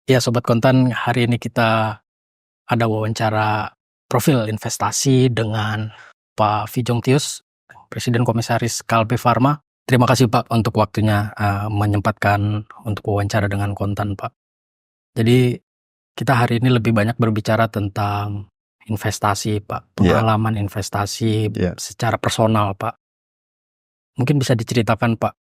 Ya Sobat Kontan, hari ini kita ada wawancara profil investasi dengan Pak Vijong Tius, Presiden Komisaris Kalbe Farma. Terima kasih Pak untuk waktunya menyempatkan untuk wawancara dengan Kontan Pak. Jadi kita hari ini lebih banyak berbicara tentang investasi Pak, pengalaman investasi secara personal Pak. Mungkin bisa diceritakan Pak,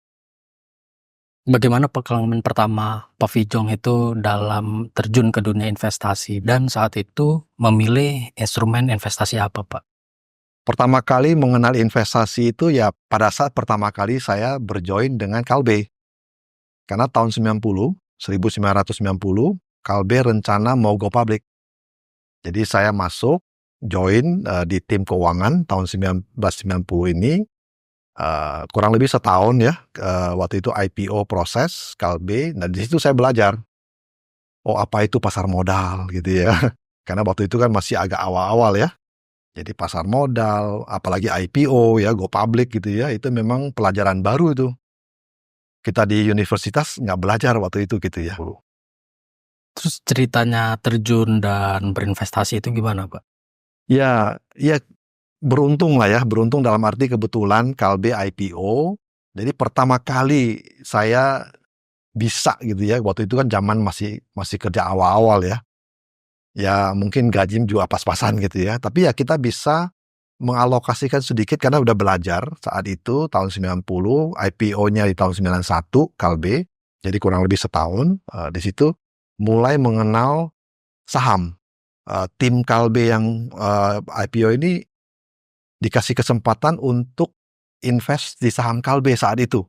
bagaimana pengalaman pertama Pak Vijong itu dalam terjun ke dunia investasi dan saat itu memilih instrumen investasi apa Pak? Pertama kali mengenal investasi itu ya pada saat pertama kali saya berjoin dengan Kalbe. Karena tahun 1990, Kalbe rencana mau go public. Jadi saya masuk, join di tim keuangan tahun 1990 ini. Kurang lebih setahun ya, waktu itu IPO proses Kalbe. Nah di situ saya belajar, oh apa itu pasar modal gitu ya. Karena waktu itu kan masih agak awal-awal ya. Jadi pasar modal, apalagi IPO ya, go public gitu ya, itu memang pelajaran baru itu. Kita di universitas nggak belajar waktu itu gitu ya. Terus ceritanya terjun dan berinvestasi itu gimana Pak? Ya beruntung lah ya, beruntung dalam arti kebetulan Kalbe IPO. Jadi pertama kali saya bisa gitu ya, waktu itu kan zaman masih kerja awal-awal ya. Ya mungkin gaji juga pas-pasan gitu ya, tapi ya kita bisa mengalokasikan sedikit karena udah belajar saat itu tahun 90, IPO-nya di tahun 91 Kalbe, jadi kurang lebih setahun. Di situ mulai mengenal saham. Tim Kalbe yang IPO ini dikasih kesempatan untuk invest di saham Kalbe saat itu.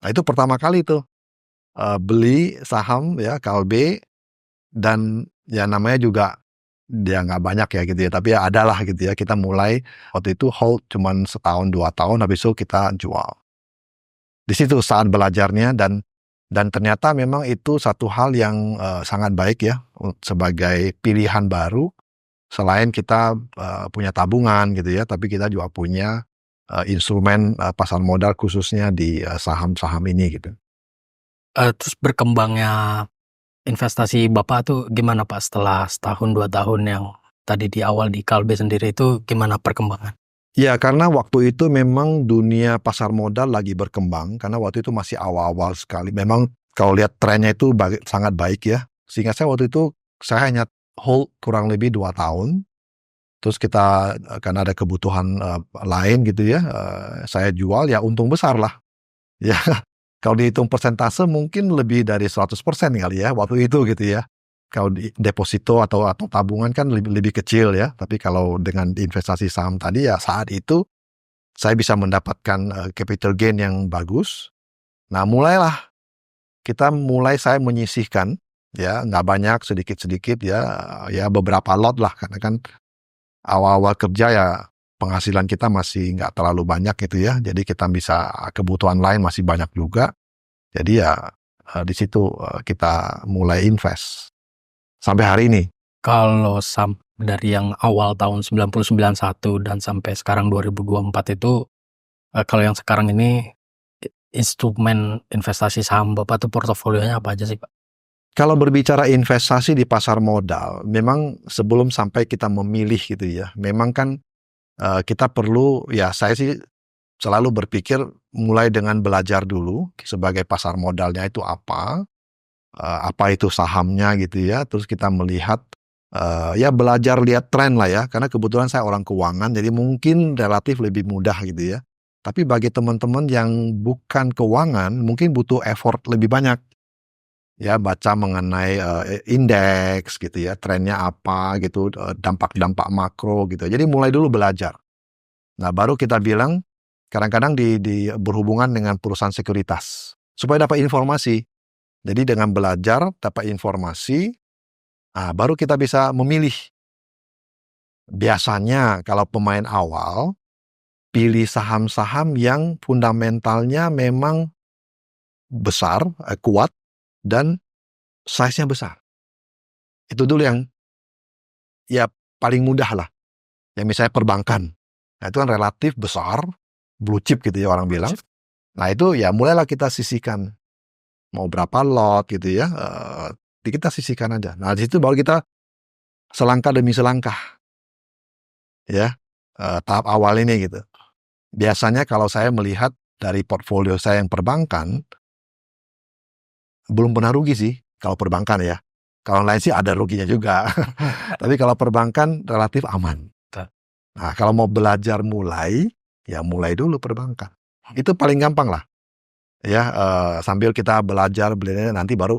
Nah itu pertama kali tuh beli saham ya Kalbe, dan ya namanya juga dia nggak banyak ya gitu ya, tapi ya adalah gitu ya, kita mulai waktu itu hold cuman setahun 2 tahun, habis itu kita jual. Di situ saat belajarnya, dan ternyata memang itu satu hal yang sangat baik ya sebagai pilihan baru. Selain kita punya tabungan gitu ya, tapi kita juga punya instrumen pasar modal khususnya di saham-saham ini gitu. Terus berkembangnya investasi Bapak tuh gimana Pak setelah setahun 2 tahun yang tadi di awal di Kalbe sendiri itu gimana perkembangan? Ya karena waktu itu memang dunia pasar modal lagi berkembang, karena waktu itu masih awal-awal sekali. Memang kalau lihat trennya itu sangat baik ya. Sehingga saya waktu itu saya hanya hold kurang lebih 2 tahun. Terus kita karena ada kebutuhan lain gitu ya, saya jual ya untung besar lah. Ya kalau dihitung persentase mungkin lebih dari 100% kali ya waktu itu gitu ya. Kalau di deposito atau tabungan kan lebih kecil ya, tapi kalau dengan investasi saham tadi ya saat itu saya bisa mendapatkan capital gain yang bagus. Nah mulailah saya menyisihkan ya, nggak banyak, sedikit-sedikit ya beberapa lot lah, karena kan awal-awal kerja ya penghasilan kita masih nggak terlalu banyak gitu ya, jadi kita bisa kebutuhan lain masih banyak juga. Jadi ya di situ kita mulai invest sampai hari ini. Kalau dari yang awal tahun 1991 dan sampai sekarang 2024 itu, kalau yang sekarang ini instrumen investasi saham Bapak tuh portofolionya apa aja sih Pak? Kalau berbicara investasi di pasar modal, memang sebelum sampai kita memilih gitu ya, memang kan kita perlu, ya saya sih selalu berpikir mulai dengan belajar dulu sebagai pasar modalnya itu apa itu sahamnya gitu ya, terus kita melihat ya belajar lihat tren lah ya, karena kebetulan saya orang keuangan jadi mungkin relatif lebih mudah gitu ya. Tapi bagi teman-teman yang bukan keuangan mungkin butuh effort lebih banyak. Ya baca mengenai indeks gitu ya, trennya apa gitu, dampak-dampak makro gitu. Jadi mulai dulu belajar. Nah baru kita bilang kadang-kadang berhubungan dengan perusahaan sekuritas supaya dapat informasi. Jadi dengan belajar dapat informasi, baru kita bisa memilih. Biasanya kalau pemain awal pilih saham-saham yang fundamentalnya memang besar, kuat, dan size-nya besar. Itu dulu yang ya paling mudah lah. Yang misalnya perbankan. Nah itu kan relatif besar, blue chip gitu ya orang bilang. Nah itu ya mulailah kita sisihkan. Mau berapa lot gitu ya, kita sisihkan aja. Nah, di situ baru kita selangkah demi selangkah, ya, tahap awal ini gitu. Biasanya kalau saya melihat dari portfolio saya yang perbankan, belum pernah rugi sih kalau perbankan ya. Kalau lain sih ada ruginya juga. Tapi kalau perbankan relatif aman. Nah, kalau mau belajar mulai, ya mulai dulu perbankan. Itu paling gampang lah. Ya, sambil kita belajar, nanti baru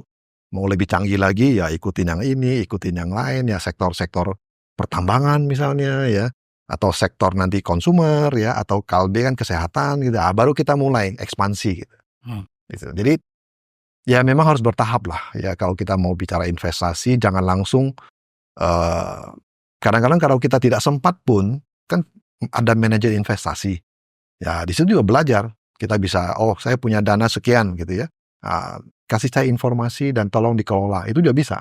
mau lebih canggih lagi, ya ikutin yang ini, ikutin yang lain, ya sektor-sektor pertambangan misalnya, ya, atau sektor nanti konsumer, ya, atau kalbe kan kesehatan gitu. Baru kita mulai ekspansi gitu. Gitu. Jadi ya memang harus bertahap lah. Ya kalau kita mau bicara investasi, jangan langsung. Kadang-kadang kalau kita tidak sempat pun, kan ada manajer investasi. Ya di situ juga belajar. Kita bisa, saya punya dana sekian gitu ya. Kasih saya informasi dan tolong dikelola. Itu juga bisa.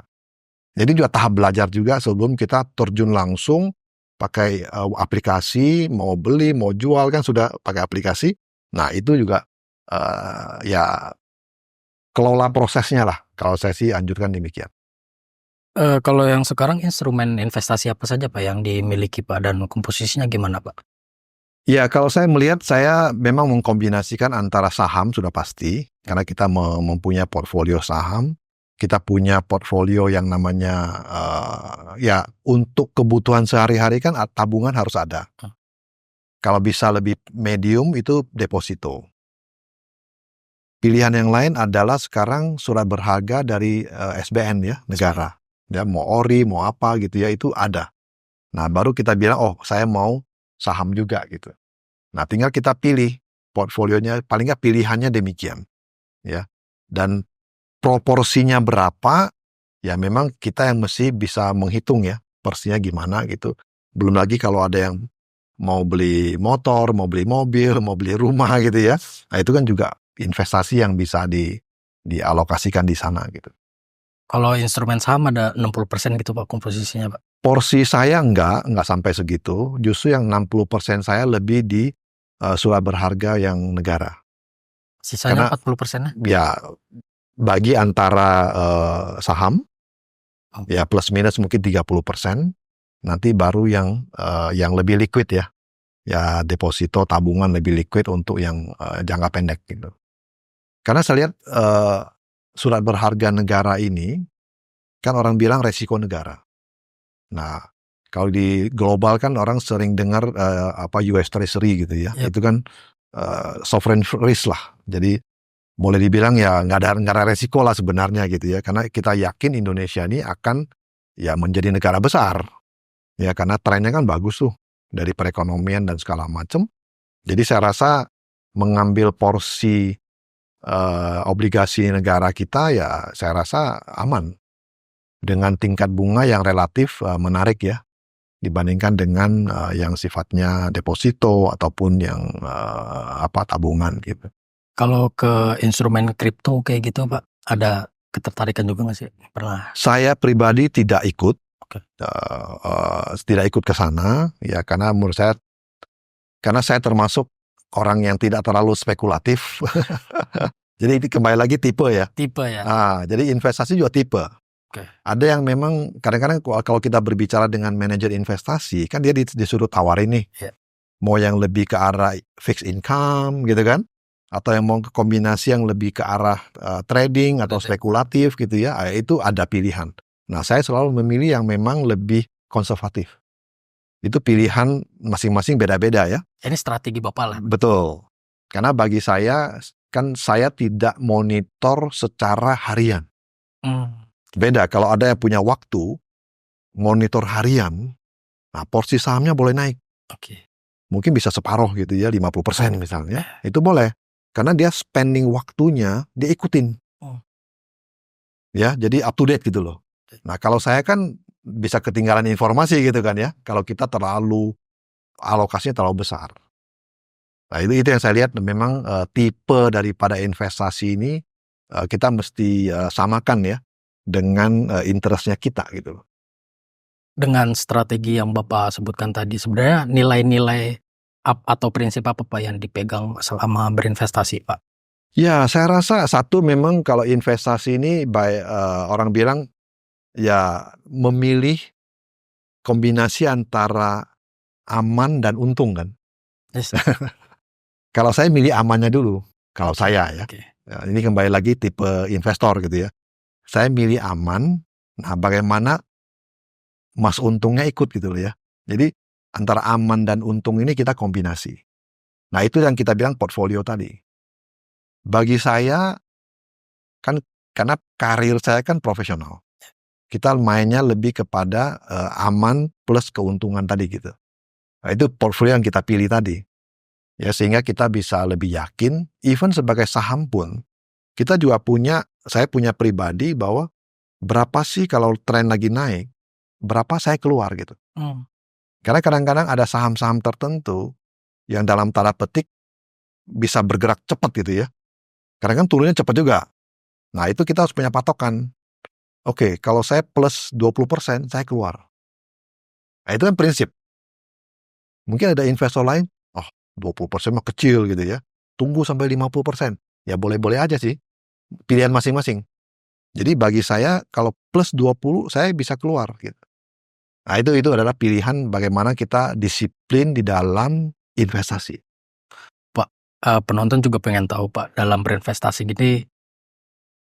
Jadi juga tahap belajar juga sebelum kita terjun langsung pakai aplikasi, mau beli, mau jual kan sudah pakai aplikasi. Nah itu juga ya kelola prosesnya lah. Kalau saya sih anjurkan demikian. Kalau yang sekarang instrumen investasi apa saja Pak yang dimiliki Pak dan komposisinya gimana Pak? Ya, kalau saya melihat, saya memang mengkombinasikan antara saham sudah pasti, karena kita mempunyai portfolio saham, kita punya portfolio yang namanya, ya untuk kebutuhan sehari-hari kan tabungan harus ada. Kalau bisa lebih medium itu deposito. Pilihan yang lain adalah sekarang surat berharga dari SBN ya, negara. Ya, mau ORI, mau apa gitu ya, itu ada. Nah, baru kita bilang, saya mau saham juga gitu. Nah, tinggal kita pilih portfolionya, paling nggak pilihannya demikian, ya. Dan proporsinya berapa, ya memang kita yang mesti bisa menghitung ya, porsinya gimana gitu. Belum lagi kalau ada yang mau beli motor, mau beli mobil, mau beli rumah gitu ya. Nah, itu kan juga investasi yang bisa dialokasikan di sana gitu. Kalau instrumen saham ada 60% gitu Pak komposisinya Pak? Porsi saya enggak sampai segitu. Justru yang 60% saya lebih di surat berharga yang negara. Sisanya Karena 40%-nya? Ya, bagi antara saham, ya plus minus mungkin 30%. Nanti baru yang lebih liquid ya. Ya deposito tabungan lebih liquid untuk yang jangka pendek gitu. Karena saya lihat surat berharga negara ini, kan orang bilang resiko negara. Nah, kalau di global kan orang sering dengar US Treasury gitu ya. Yep. Itu kan sovereign risk lah. Jadi boleh dibilang ya nggak ada resiko lah sebenarnya gitu ya. Karena kita yakin Indonesia ini akan ya menjadi negara besar. Ya karena trennya kan bagus tuh dari perekonomian dan segala macam. Jadi saya rasa mengambil porsi obligasi negara kita ya saya rasa aman. Dengan tingkat bunga yang relatif menarik ya. Dibandingkan dengan yang sifatnya deposito ataupun yang tabungan gitu. Kalau ke instrumen kripto kayak gitu Pak, ada ketertarikan juga nggak sih? Pernah? Saya pribadi tidak ikut. Oke. Tidak ikut ke sana ya karena menurut saya, karena saya termasuk orang yang tidak terlalu spekulatif. Jadi ini kembali lagi tipe ya. Tipe ya. Jadi investasi juga tipe. Oke. Ada yang memang kadang-kadang kalau kita berbicara dengan manajer investasi kan dia disuruh tawarin nih. Yeah. Mau yang lebih ke arah fixed income gitu kan, atau yang mau ke kombinasi yang lebih ke arah trading atau spekulatif gitu ya, itu ada pilihan. Nah, saya selalu memilih yang memang lebih konservatif. Itu pilihan masing-masing beda-beda ya. Ini strategi Bapak lah. Betul. Karena bagi saya, kan saya tidak monitor secara harian. Beda, kalau ada yang punya waktu, monitor harian, nah porsi sahamnya boleh naik. Oke. Mungkin bisa separuh gitu ya, 50% misalnya. Itu boleh. Karena dia spending waktunya, dia ikutin. Ya, jadi up to date gitu loh. Nah, kalau saya kan bisa ketinggalan informasi gitu kan ya. Kalau kita alokasinya terlalu besar. Nah, itu yang saya lihat memang tipe daripada investasi ini kita mesti samakan ya dengan interestnya kita gitu. Dengan strategi yang Bapak sebutkan tadi, sebenarnya nilai-nilai atau prinsip apa Pak yang dipegang selama berinvestasi Pak? Ya, saya rasa satu memang kalau investasi ini orang bilang ya memilih kombinasi antara aman dan untung kan. Yes. Kalau saya milih amannya dulu, kalau Oke, saya ya. oke. Ya, ini kembali lagi tipe investor gitu ya. Saya milih aman, nah bagaimana mas untungnya ikut gitu loh ya. Jadi antara aman dan untung ini kita kombinasi. Nah itu yang kita bilang portfolio tadi. Bagi saya kan karena karir saya kan profesional. Kita mainnya lebih kepada aman plus keuntungan tadi gitu. Nah, itu portfolio yang kita pilih tadi. Ya sehingga kita bisa lebih yakin, even sebagai saham pun kita juga saya punya pribadi bahwa berapa sih kalau tren lagi naik, berapa saya keluar gitu. Karena kadang-kadang ada saham-saham tertentu yang dalam tanda petik bisa bergerak cepat gitu ya. Kadang kan turunnya cepat juga. Nah itu kita harus punya patokan. Oke, kalau saya plus 20%, saya keluar. Nah itu kan prinsip. Mungkin ada investor lain, 20% mah kecil gitu ya. Tunggu sampai 50%. Ya boleh-boleh aja sih. Pilihan masing-masing. Jadi bagi saya kalau plus 20 saya bisa keluar gitu. Nah itu adalah pilihan bagaimana kita disiplin di dalam investasi. Pak, penonton juga pengen tahu Pak, dalam berinvestasi gini,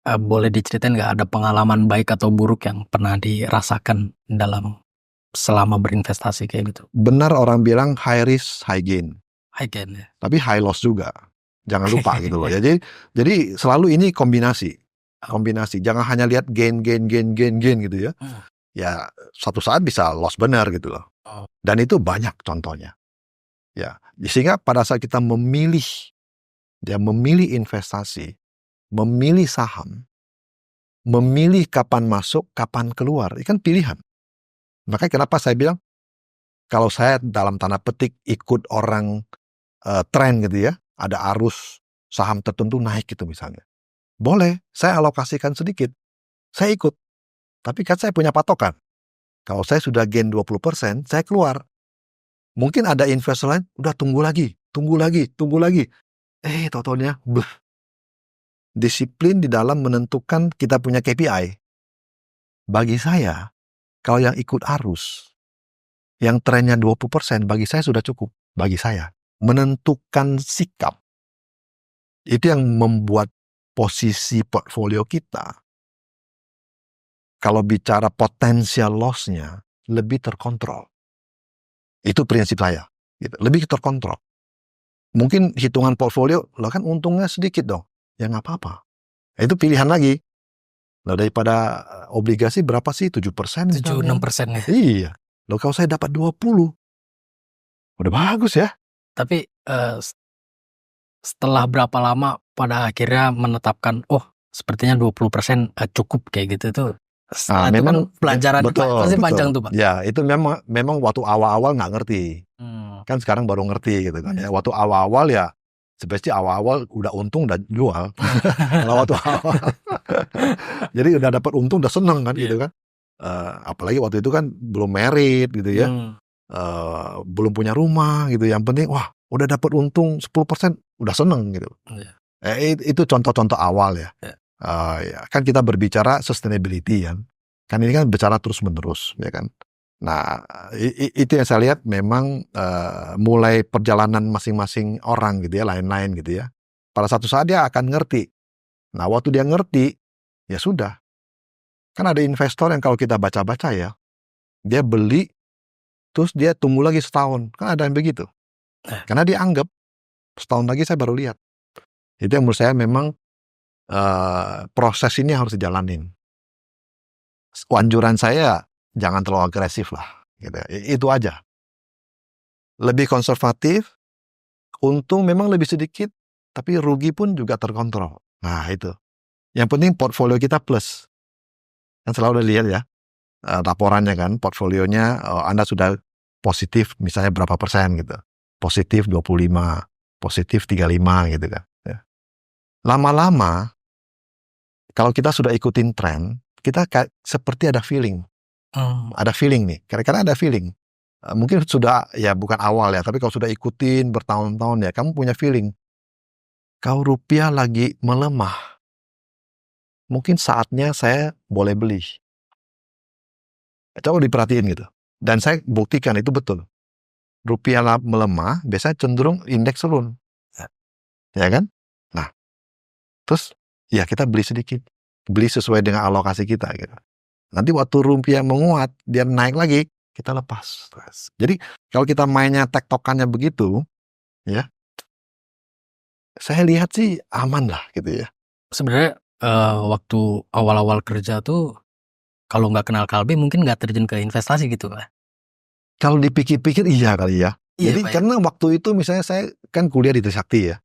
boleh diceritain nggak ada pengalaman baik atau buruk yang pernah dirasakan selama berinvestasi kayak gitu? Benar orang bilang high risk, high gain. High gain ya? Tapi high loss juga. Jangan lupa gitu loh. Jadi selalu ini kombinasi. Jangan hanya lihat gain gitu ya. Ya suatu saat bisa loss benar gitu loh. Dan itu banyak contohnya. Ya, sehingga pada saat kita memilih investasi, memilih saham, memilih kapan masuk, kapan keluar, itu kan pilihan. Makanya kenapa saya bilang kalau saya dalam tanda petik ikut orang tren gitu ya, ada arus saham tertentu naik gitu misalnya. Boleh, saya alokasikan sedikit. Saya ikut. Tapi kan saya punya patokan. Kalau saya sudah gain 20%, saya keluar. Mungkin ada investor lain, udah tunggu lagi. Totalnya, disiplin di dalam menentukan kita punya KPI. Bagi saya, kalau yang ikut arus, yang trennya 20%, bagi saya sudah cukup. Bagi saya. Menentukan sikap. Itu yang membuat posisi portfolio kita, kalau bicara potensial loss-nya, lebih terkontrol. Itu prinsip saya. Gitu. Lebih terkontrol. Mungkin hitungan portfolio, lo kan untungnya sedikit dong. Ya nggak apa-apa. Itu pilihan lagi. Loh daripada obligasi berapa sih? 7%? 7-6% ya? Iya. Loh kalau saya dapat 20, udah bagus ya. Tapi setelah berapa lama pada akhirnya menetapkan, sepertinya 20% cukup kayak gitu tuh. Setelah itu kan pelajaran pasti panjang tuh Pak. Ya itu memang waktu awal-awal nggak ngerti. Kan sekarang baru ngerti gitu kan ya. Waktu awal-awal ya sebenarnya awal-awal udah untung udah jual. Kalau waktu awal. Jadi udah dapat untung udah seneng kan gitu kan. Apalagi waktu itu kan belum married gitu ya. Belum punya rumah gitu. Yang penting wah udah dapat untung 10% udah seneng gitu. Itu contoh-contoh awal ya. Ya. Kan kita berbicara sustainability kan ini kan bicara terus-menerus ya kan. Nah itu yang saya lihat memang mulai perjalanan masing-masing orang gitu ya, lain-lain gitu ya. Pada satu saat dia akan ngerti. Nah waktu dia ngerti ya sudah. Kan ada investor yang kalau kita baca-baca ya, dia beli terus dia tunggu lagi setahun, kan ada yang begitu. Karena dia anggap setahun lagi saya baru lihat. Itu yang menurut saya memang proses ini harus dijalanin. Anjuran saya jangan terlalu agresif lah. Gitu. Itu aja. Lebih konservatif, untung memang lebih sedikit, tapi rugi pun juga terkontrol. Nah itu. Yang penting portfolio kita plus. Kan selalu udah lihat ya laporannya kan, portfolionya Anda sudah positif misalnya berapa persen gitu. Positif 25, positif 35 gitu kan. Ya. Lama-lama, kalau kita sudah ikutin tren, kita seperti ada feeling. Ada feeling nih, karena ada feeling. Mungkin sudah, ya bukan awal ya, tapi kalau sudah ikutin bertahun-tahun ya, kamu punya feeling. Kalau rupiah lagi melemah, mungkin saatnya saya boleh beli. Coba diperhatiin gitu. Dan saya buktikan itu betul. Rupiah melemah, biasanya cenderung indeks turun. Ya kan? Nah, terus ya kita beli sedikit. Beli sesuai dengan alokasi kita gitu. Nanti waktu rupiah menguat, dia naik lagi, kita lepas. Jadi kalau kita mainnya tektokannya begitu, ya, saya lihat sih aman lah gitu ya. Sebenarnya waktu awal-awal kerja tuh kalau nggak kenal Kalbe mungkin nggak terjun ke investasi gitu Pak. Kalau dipikir-pikir iya kali ya. Iya Jadi Pak ya. karena waktu itu misalnya saya kan kuliah di Trisakti ya.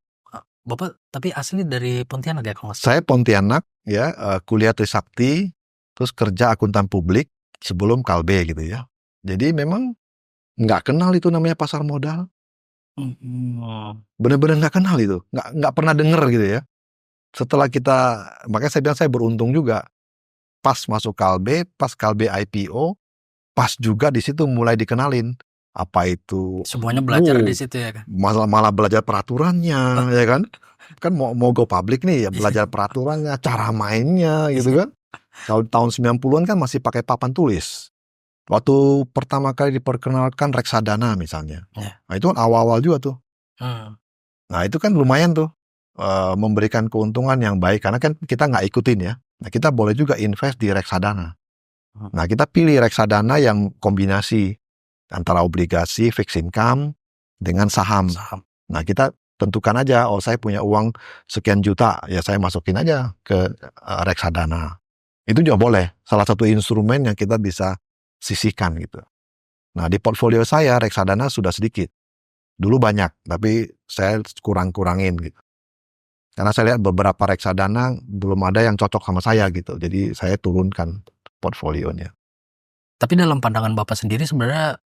Bapak tapi asli dari Pontianak ya kalau nggak salah? Saya Pontianak ya, kuliah Trisakti, terus kerja akuntan publik sebelum Kalbe gitu ya. Jadi memang nggak kenal itu namanya pasar modal. Bener-bener nggak kenal itu, nggak pernah denger gitu ya. Setelah kita, makanya saya bilang saya beruntung juga. Pas masuk Kalbe, pas Kalbe IPO, pas juga di situ mulai dikenalin apa itu. Semuanya belajar di situ ya kan? Malah belajar peraturannya, ya kan? Kan mau go public nih ya, belajar peraturannya, cara mainnya gitu kan. Kalau tahun 90-an kan masih pakai papan tulis. Waktu pertama kali diperkenalkan reksadana misalnya. Nah itu kan awal-awal juga tuh. Nah itu kan lumayan tuh, memberikan keuntungan yang baik. Karena kan kita nggak ikutin ya. Nah kita boleh juga invest di reksadana. Nah kita pilih reksadana yang kombinasi antara obligasi, fixed income, dengan saham. Nah kita tentukan aja, oh saya punya uang sekian juta, ya saya masukin aja ke reksadana. Itu juga boleh, salah satu instrumen yang kita bisa sisihkan gitu. Nah di portfolio saya reksadana sudah sedikit. Dulu banyak, tapi saya kurang-kurangin gitu. Karena saya lihat beberapa reksadana belum ada yang cocok sama saya gitu. Jadi saya turunkan portfolionya. Tapi dalam pandangan Bapak sendiri sebenarnya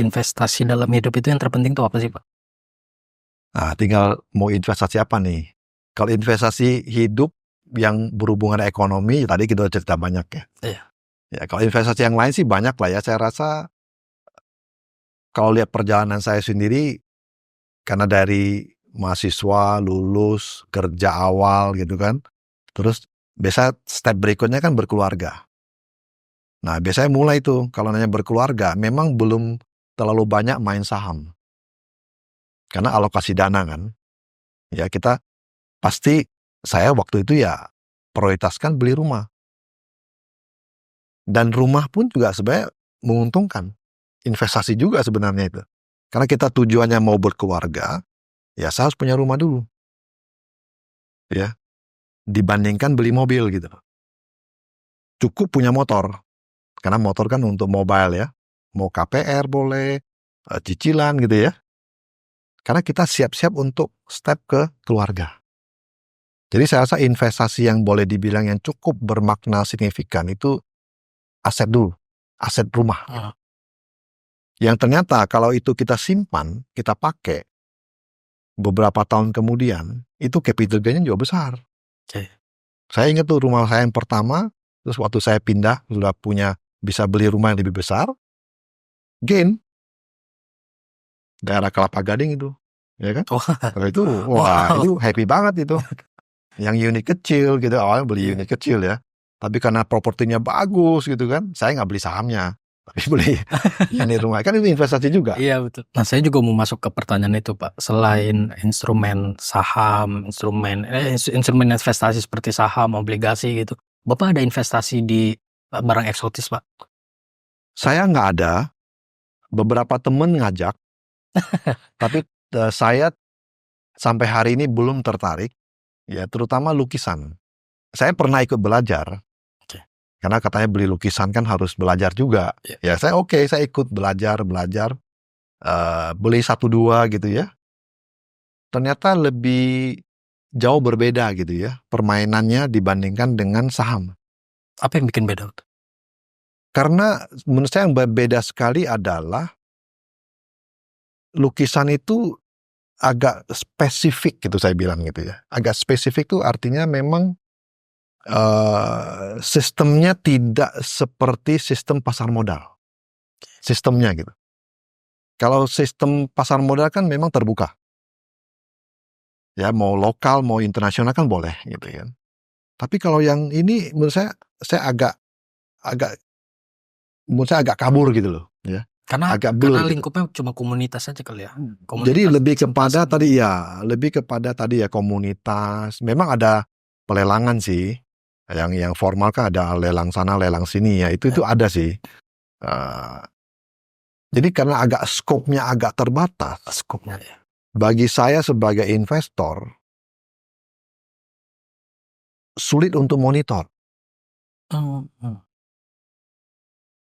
investasi dalam hidup itu yang terpenting tuh apa sih Pak? Nah tinggal mau investasi apa nih. Kalau investasi hidup yang berhubungan dengan ekonomi, tadi kita udah cerita banyak ya. Iya. Ya kalau investasi yang lain sih banyak lah ya. Saya rasa kalau lihat perjalanan saya sendiri, karena dari mahasiswa, lulus, kerja awal gitu kan. Terus biasa step berikutnya kan berkeluarga. Nah biasanya mulai tuh kalau nanya berkeluarga, memang belum terlalu banyak main saham. Karena alokasi dana kan. Ya kita pasti, saya waktu itu ya prioritaskan beli rumah. Dan rumah pun juga sebenarnya menguntungkan. Investasi juga sebenarnya itu. Karena kita tujuannya mau berkeluarga, ya saya harus punya rumah dulu. Ya. Dibandingkan beli mobil gitu. Cukup punya motor. Karena motor kan untuk mobile ya. Mau KPR boleh, cicilan gitu ya. Karena kita siap-siap untuk step ke keluarga. Jadi saya rasa investasi yang boleh dibilang yang cukup bermakna signifikan itu aset dulu. Aset rumah. Yang ternyata kalau itu kita simpan, kita pakai, beberapa tahun kemudian, itu capital gain-nya juga besar. Saya ingat tuh rumah saya yang pertama, terus waktu saya pindah, sudah bisa beli rumah yang lebih besar, gain. Daerah Kelapa Gading itu, ya kan? Itu, itu happy banget itu. Yang unit kecil gitu, awalnya beli unit kecil ya. Tapi karena propertinya bagus gitu kan, saya nggak beli sahamnya. Tapi beli unit rumah, kan itu investasi juga. Iya betul. Nah saya juga mau masuk ke pertanyaan itu Pak. Selain instrumen saham, instrumen investasi seperti saham, obligasi gitu. Bapak ada investasi di barang eksotis Pak? Saya nggak ada. Beberapa temen ngajak. Tapi saya sampai hari ini belum tertarik. Ya terutama lukisan. Saya pernah ikut belajar. Karena katanya beli lukisan kan harus belajar juga. Ya saya saya ikut belajar. Beli 1-2 gitu ya. Ternyata lebih jauh berbeda gitu ya. Permainannya dibandingkan dengan saham. Apa yang bikin beda? Karena menurut saya yang berbeda sekali adalah lukisan itu agak spesifik gitu saya bilang gitu ya. Agak spesifik tuh artinya memang sistemnya tidak seperti sistem pasar modal. Sistemnya gitu. Kalau sistem pasar modal kan memang terbuka. Ya mau lokal mau internasional kan boleh gitu ya. Tapi kalau yang ini menurut saya agak menurut saya agak kabur gitu loh, ya. Karena Agak blur gitu. lingkupnya cuma komunitas aja kali ya. Jadi Komunitas lebih kepada presentasi. tadi ya komunitas. Memang ada pelelangan sih. Yang formal kan ada lelang sana, lelang sini ya. Itu ada sih. Jadi karena agak skopnya agak terbatas. Skopnya ya. Bagi saya sebagai investor sulit untuk monitor.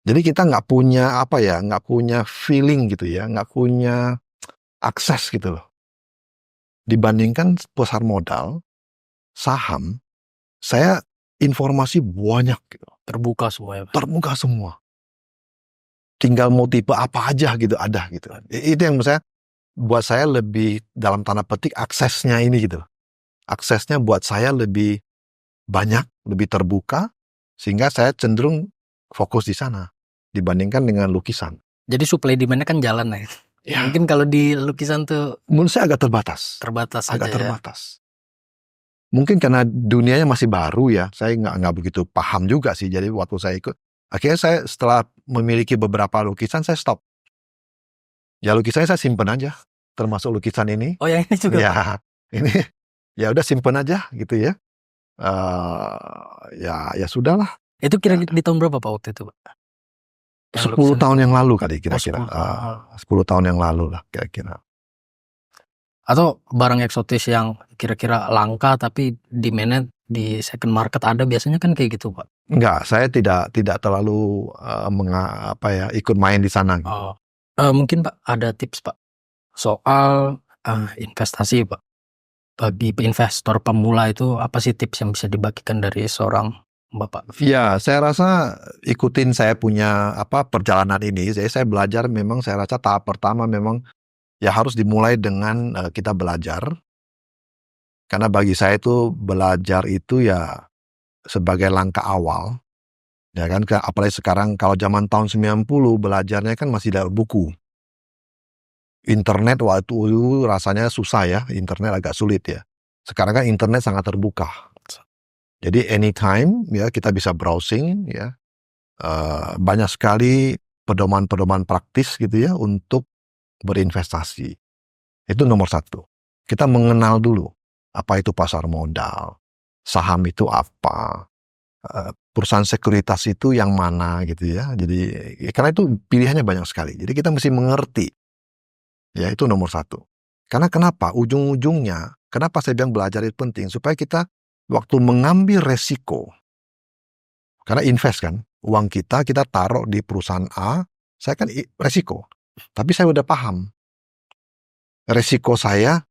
Jadi kita nggak punya nggak punya feeling gitu ya, nggak punya akses gitu loh. Dibandingkan pasar modal, saham, saya informasi banyak gitu. Terbuka semua ya. Terbuka semua. Tinggal mau tipe apa aja gitu ada gitu. Itu yang buat saya lebih dalam tanda petik aksesnya ini gitu. Aksesnya buat saya lebih banyak, lebih terbuka, sehingga saya cenderung fokus di sana dibandingkan dengan lukisan. Jadi supply demand-nya kan jalan ya. Ya. Mungkin kalau di lukisan tuh Menurut saya agak terbatas. agak terbatas. Mungkin karena dunianya masih baru ya, saya nggak begitu paham juga sih. Jadi waktu saya ikut, akhirnya saya setelah memiliki beberapa lukisan, saya stop. Ya lukisannya saya simpen aja, termasuk lukisan ini. Oh yang ini juga. Ya, ini ya udah simpen aja gitu ya. Ya sudahlah. Itu kira-kira di tahun berapa Pak waktu itu Pak? 10 tahun yang lalu kali kira-kira. 10 tahun yang lalu lah kira-kira. Atau barang eksotis yang kira-kira langka tapi demand-nya di second market ada, biasanya kan kayak gitu Pak? Enggak, saya tidak terlalu ikut main di sana. Gitu. Mungkin Pak ada tips Pak soal investasi Pak. Bagi investor pemula itu apa sih tips yang bisa dibagikan dari seorang Bapak? Ya, saya rasa ikutin saya punya perjalanan ini. Jadi saya belajar, memang saya rasa tahap pertama memang ya harus dimulai dengan kita belajar. Karena bagi saya itu belajar itu ya sebagai langkah awal. Ya kan, apalagi sekarang kalau zaman tahun 90 belajarnya kan masih dari buku. Internet waktu itu rasanya susah ya, internet agak sulit ya. Sekarang kan internet sangat terbuka. Jadi anytime ya kita bisa browsing ya. Banyak sekali pedoman-pedoman praktis gitu ya untuk berinvestasi. Itu nomor satu. Kita mengenal dulu apa itu pasar modal, saham itu apa, perusahaan sekuritas itu yang mana gitu ya. Jadi karena itu pilihannya banyak sekali. Jadi kita mesti mengerti. Ya itu nomor satu. Karena kenapa? Ujung-ujungnya, kenapa saya bilang belajar itu penting? Supaya kita waktu mengambil resiko, karena invest kan, uang kita taruh di perusahaan A, saya kan resiko. Tapi saya udah paham. Resiko saya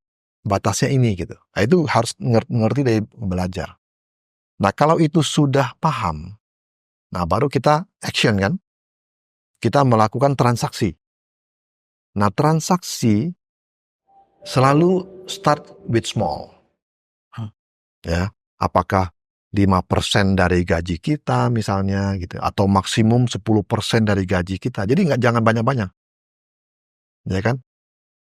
batasnya ini gitu. Nah, itu harus ngerti dari belajar. Nah kalau itu sudah paham, nah baru kita action kan. Kita melakukan transaksi. Nah transaksi selalu start with small. Ya, apakah 5% dari gaji kita misalnya gitu, atau maksimum 10% dari gaji kita. Jadi jangan banyak-banyak. Ya kan?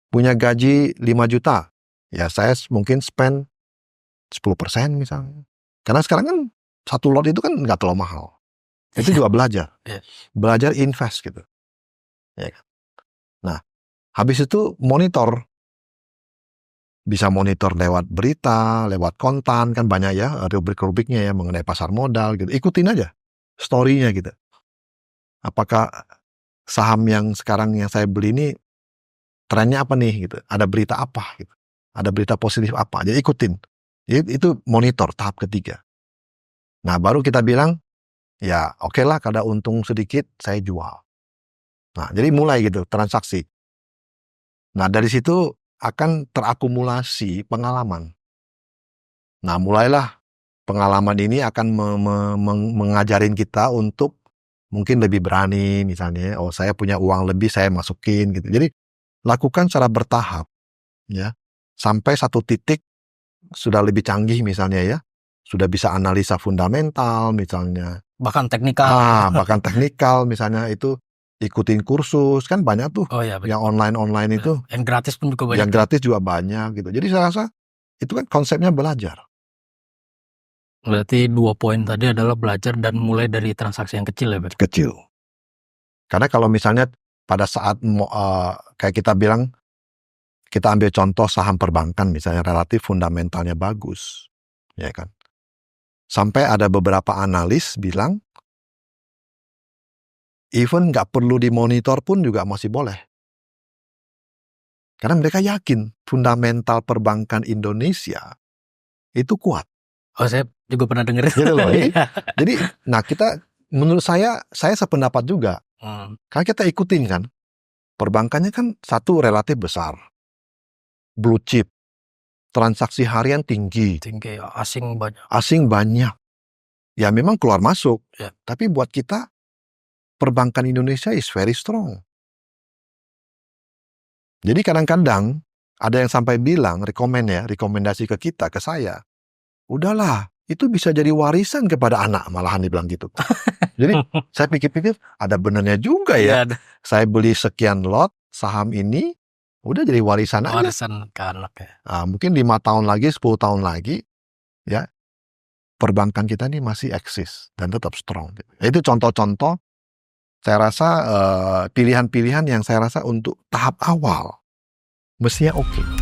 Punya gaji 5 juta, ya saya mungkin spend 10% misalnya. Karena sekarang kan satu lot itu kan nggak terlalu mahal. Itu juga belajar. Belajar invest gitu. Ya kan? Nah, habis itu monitor. Bisa monitor lewat berita, lewat kontan, kan banyak ya rubrik-rubriknya ya mengenai pasar modal gitu. Ikutin aja story-nya gitu. Apakah saham yang sekarang yang saya beli ini trennya apa nih gitu. Ada berita apa gitu. Ada berita positif apa. Jadi ikutin. Jadi itu monitor tahap ketiga. Nah baru kita bilang ya oke lah kalau untung sedikit saya jual. Nah jadi mulai gitu transaksi. Nah dari situ akan terakumulasi pengalaman. Nah, mulailah pengalaman ini akan mengajarin kita untuk mungkin lebih berani misalnya. Oh, saya punya uang lebih, saya masukin gitu. Jadi, lakukan secara bertahap ya. Sampai satu titik sudah lebih canggih misalnya ya. Sudah bisa analisa fundamental misalnya. Bahkan teknikal. Bahkan teknikal misalnya itu ikutin kursus kan banyak tuh. Yang online itu. Yang gratis pun juga banyak. Yang gratis juga banyak gitu. Jadi saya rasa itu kan konsepnya belajar. Berarti 2 poin tadi adalah belajar dan mulai dari transaksi yang kecil ya Pak? Kecil. Karena kalau misalnya pada saat kayak kita bilang, kita ambil contoh saham perbankan misalnya relatif fundamentalnya bagus, ya kan. Sampai ada beberapa analis bilang, even nggak perlu dimonitor pun juga masih boleh. Karena mereka yakin fundamental perbankan Indonesia itu kuat. Oh, saya juga pernah dengar itu. Gitu loh. Iya. Jadi, nah menurut saya sependapat juga. Karena kita ikutin kan, perbankannya kan satu relatif besar, blue chip, transaksi harian tinggi, Tinggi, asing banyak. asing banyak. Ya memang keluar masuk, Ya. tapi buat kita perbankan Indonesia is very strong. Jadi kadang-kadang ada yang sampai bilang, rekomendasi ke kita, ke saya, udahlah, itu bisa jadi warisan kepada anak, malahan dibilang gitu. Jadi saya pikir-pikir ada benernya juga ya. Iya, Saya beli sekian lot saham ini, udah jadi warisan aja. warisan ke anak ya. Nah, mungkin 5 tahun lagi, 10 tahun lagi, ya perbankan kita ini masih eksis dan tetap strong. Itu contoh-contoh, saya rasa pilihan-pilihan yang saya rasa untuk tahap awal mestinya oke.